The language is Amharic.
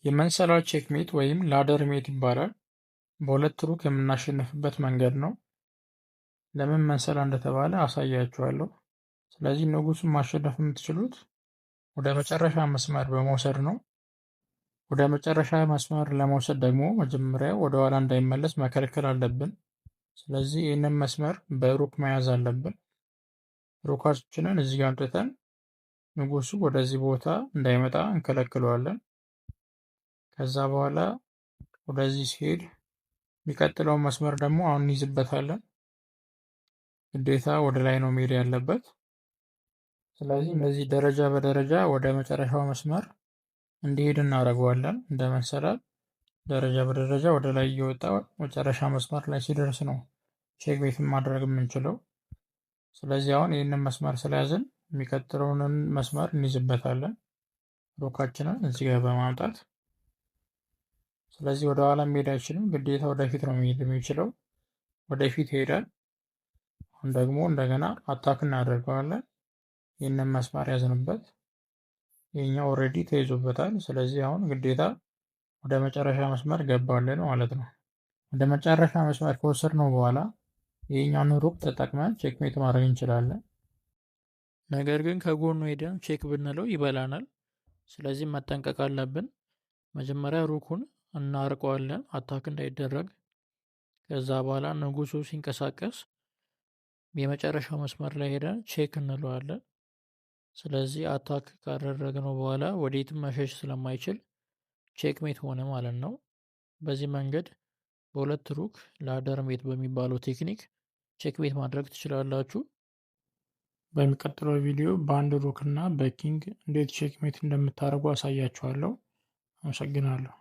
የመንሰላል ቼክሜት ወይም ላደር ሜት ይባላል። በሁለት ሩክ የምናሸንፍበት መንገድ ነው። ለምን መንሰላ እንደተባለ አሳያችኋለሁ። ስለዚህ ንጉሱን ማሸነፍ የምትችሉት ወደ መጨረሻ መስመር በመውሰድ ነው። ወደ መጨረሻ መስመር ለመውሰድ ደግሞ መጀመሪያ ወደ ኋላ እንዳይመለስ መከልከል አለብን። ስለዚህ ይህንን መስመር በሩክ መያዝ አለብን። ሩካችንን እዚህ ጋር አምጥተን ንጉሱ ወደዚህ ቦታ እንዳይመጣ እንከለክለዋለን። ከዛ በኋላ ወደዚህ ሲሄድ የሚቀጥለውን መስመር ደግሞ አሁን እንይዝበታለን። ግዴታ ወደ ላይ ነው መሄድ ያለበት። ስለዚህ እንደዚህ ደረጃ በደረጃ ወደ መጨረሻው መስመር እንዲሄድ እናደርገዋለን። እንደ መሰላል ደረጃ በደረጃ ወደ ላይ እየወጣ መጨረሻ መስመር ላይ ሲደርስ ነው ቼክ ቤትን ማድረግ የምንችለው። ስለዚህ አሁን ይህንን መስመር ስለያዝን የሚቀጥለውን መስመር እንይዝበታለን ሩካችንን እዚህ ጋር በማምጣት። ስለዚህ ወደ ኋላ መሄድ አይችልም፣ ግዴታ ወደፊት ነው መሄድ የሚችለው። ወደፊት ይሄዳል። አሁን ደግሞ እንደገና አታክ እናደርገዋለን። ይህንን መስመር ያዝንበት፣ ይህኛው ኦልሬዲ ተይዞበታል። ስለዚህ አሁን ግዴታ ወደ መጨረሻ መስመር ገባለን ማለት ነው። ወደ መጨረሻ መስመር ከወሰድነው በኋላ ይህኛውን ሩክ ተጠቅመን ቼክሜት ማድረግ እንችላለን። ነገር ግን ከጎኑ ሄደን ቼክ ብንለው ይበላናል። ስለዚህ መጠንቀቅ አለብን። መጀመሪያ ሩኩን እናርቀዋለን አታክ እንዳይደረግ። ከዛ በኋላ ንጉሱ ሲንቀሳቀስ የመጨረሻው መስመር ላይ ሄደን ቼክ እንለዋለን። ስለዚህ አታክ ካደረግነው በኋላ ወዴትም መሸሽ ስለማይችል ቼክሜት ሆነ ማለት ነው። በዚህ መንገድ በሁለት ሩክ ላደር ሜት በሚባለው ቴክኒክ ቼክሜት ማድረግ ትችላላችሁ። በሚቀጥለው ቪዲዮ በአንድ ሩክ እና በኪንግ እንዴት ቼክሜት እንደምታደርጉ አሳያችኋለሁ። አመሰግናለሁ።